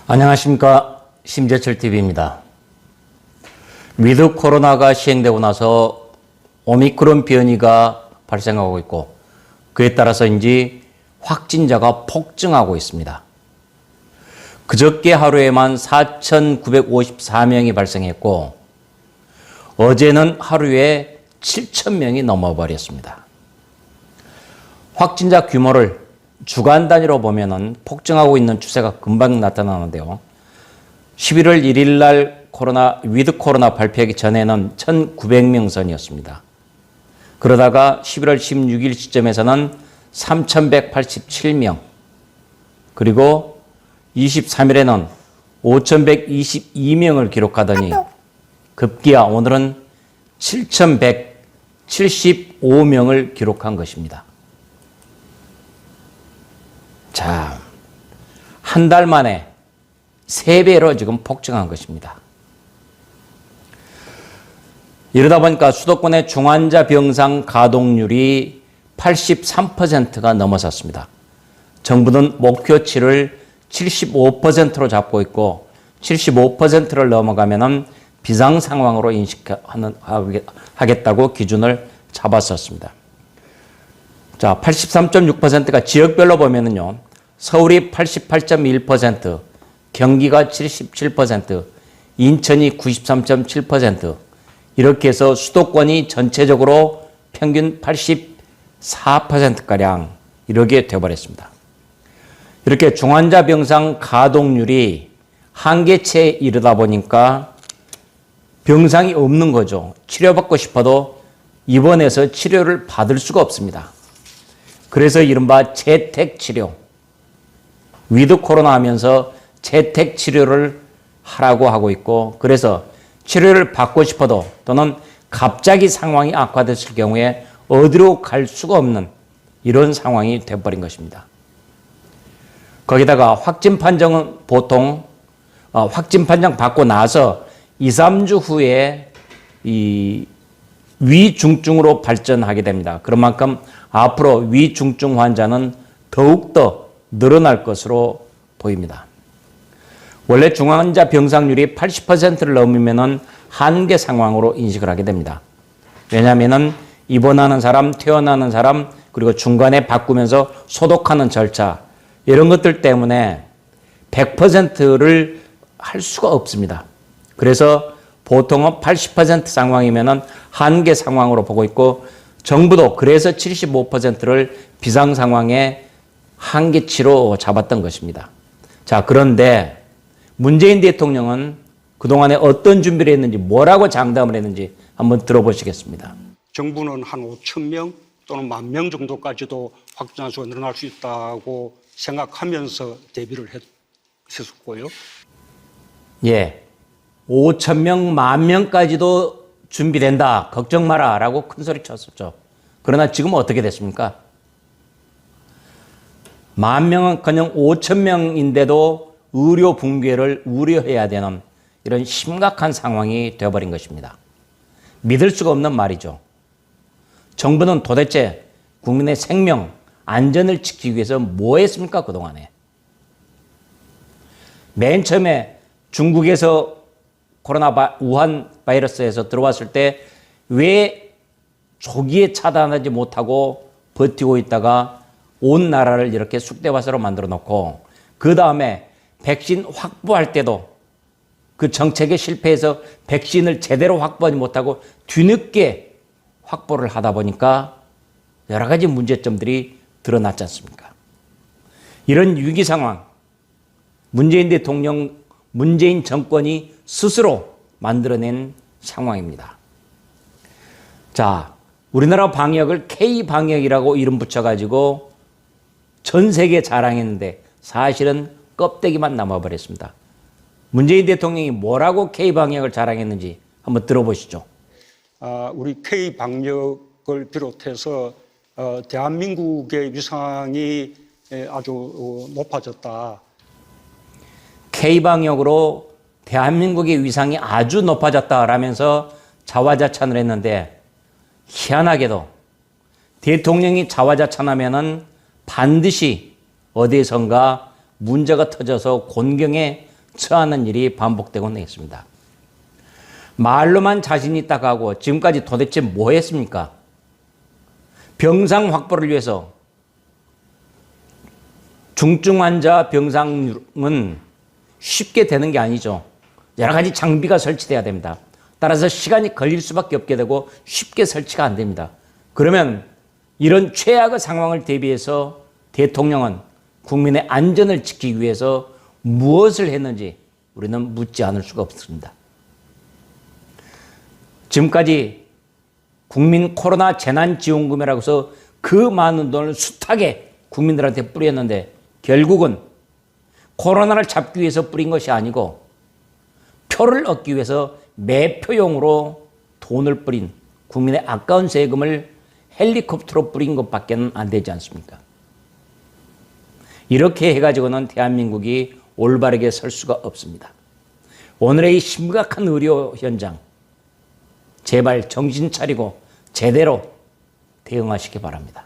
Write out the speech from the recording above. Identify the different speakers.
Speaker 1: 안녕하십니까. 심재철TV입니다. 위드 코로나가 시행되고 나서 오미크론 변이가 발생하고 있고 그에 따라서인지 확진자가 폭증하고 있습니다. 그저께 하루에만 4,954명이 발생했고 어제는 하루에 7,000명이 넘어버렸습니다. 확진자 규모를 주간 단위로 보면은 폭증하고 있는 추세가 금방 나타나는데요. 11월 1일 날 위드 코로나 발표하기 전에는 1,900명 선이었습니다. 그러다가 11월 16일 시점에서는 3,187명, 그리고 23일에는 5,122명을 기록하더니 급기야 오늘은 7,175명을 기록한 것입니다. 자, 한 달 만에 3배로 지금 폭증한 것입니다. 이러다 보니까 수도권의 중환자 병상 가동률이 83%가 넘어섰습니다. 정부는 목표치를 75%로 잡고 있고 75%를 넘어가면은 비상 상황으로 인식하겠다고 기준을 잡았었습니다. 자, 83.6%가 지역별로 보면은요, 서울이 88.1%, 경기가 77%, 인천이 93.7%, 이렇게 해서 수도권이 전체적으로 평균 84%가량 이렇게 되어버렸습니다. 이렇게 중환자 병상 가동률이 한계치에 이르다 보니까 병상이 없는 거죠. 치료받고 싶어도 입원해서 치료를 받을 수가 없습니다. 그래서 이른바 재택치료, 위드 코로나 하면서 재택치료를 하라고 하고 있고, 그래서 치료를 받고 싶어도 또는 갑자기 상황이 악화됐을 경우에 어디로 갈 수가 없는 이런 상황이 되어버린 것입니다. 거기다가 확진 판정은 보통 확진 판정 받고 나서 2, 3주 후에 이 위중증으로 발전하게 됩니다. 그런 만큼 앞으로 위중증 환자는 더욱더 늘어날 것으로 보입니다. 원래 중환자 병상률이 80%를 넘으면 한계 상황으로 인식을 하게 됩니다. 왜냐하면 입원하는 사람, 퇴원하는 사람, 그리고 중간에 바꾸면서 소독하는 절차, 이런 것들 때문에 100%를 할 수가 없습니다. 그래서 보통은 80% 상황이면 한계 상황으로 보고 있고, 정부도 그래서 75%를 비상 상황의 한계치로 잡았던 것입니다. 자, 그런데 문재인 대통령은 그동안에 어떤 준비를 했는지, 뭐라고 장담을 했는지 한번 들어보시겠습니다.
Speaker 2: 정부는 한 5,000명 또는 10,000명 정도까지도 확진자 수가 늘어날 수 있다고 생각하면서 대비를 했었고요.
Speaker 1: 예, 5,000명, 10,000명까지도 준비된다, 걱정 마라 라고 큰 소리 쳤었죠. 그러나 지금 어떻게 됐습니까? 10,000명은커녕 5,000명인데도 의료 붕괴를 우려해야 되는 이런 심각한 상황이 되어버린 것입니다. 믿을 수가 없는 말이죠. 정부는 도대체 국민의 생명, 안전을 지키기 위해서 뭐 했습니까, 그동안에? 맨 처음에 중국에서 우한 바이러스에서 들어왔을 때 왜 초기에 차단하지 못하고 버티고 있다가 온 나라를 이렇게 쑥대밭으로 만들어 놓고, 그 다음에 백신 확보할 때도 그 정책에 실패해서 백신을 제대로 확보하지 못하고 뒤늦게 확보를 하다 보니까 여러 가지 문제점들이 드러났지 않습니까? 이런 위기 상황, 문재인 대통령, 문재인 정권이 스스로 만들어낸 상황입니다. 자, 우리나라 방역을 K방역이라고 이름 붙여가지고 전 세계 자랑했는데 사실은 껍데기만 남아버렸습니다. 문재인 대통령이 뭐라고 K방역을 자랑했는지 한번 들어보시죠.
Speaker 2: 우리 K방역을 비롯해서 대한민국의 위상이 아주 높아졌다.
Speaker 1: K방역으로 대한민국의 위상이 아주 높아졌다라면서 자화자찬을 했는데, 희한하게도 대통령이 자화자찬하면은 반드시 어디선가 문제가 터져서 곤경에 처하는 일이 반복되고 있습니다. 말로만 자신 있다고 하고 지금까지 도대체 뭐 했습니까? 병상 확보를 위해서 중증 환자 병상은 쉽게 되는 게 아니죠. 여러 가지 장비가 설치돼야 됩니다. 따라서 시간이 걸릴 수밖에 없게 되고 쉽게 설치가 안 됩니다. 그러면 이런 최악의 상황을 대비해서 대통령은 국민의 안전을 지키기 위해서 무엇을 했는지 우리는 묻지 않을 수가 없습니다. 지금까지 국민 코로나 재난지원금이라고 해서 그 많은 돈을 숱하게 국민들한테 뿌렸는데 결국은 코로나를 잡기 위해서 뿌린 것이 아니고 표를 얻기 위해서 매표용으로 돈을 뿌린 국민의 아까운 세금을 헬리콥터로 뿌린 것밖에 안 되지 않습니까? 이렇게 해가지고는 대한민국이 올바르게 설 수가 없습니다. 오늘의 이 심각한 의료 현장, 제발 정신 차리고 제대로 대응하시기 바랍니다.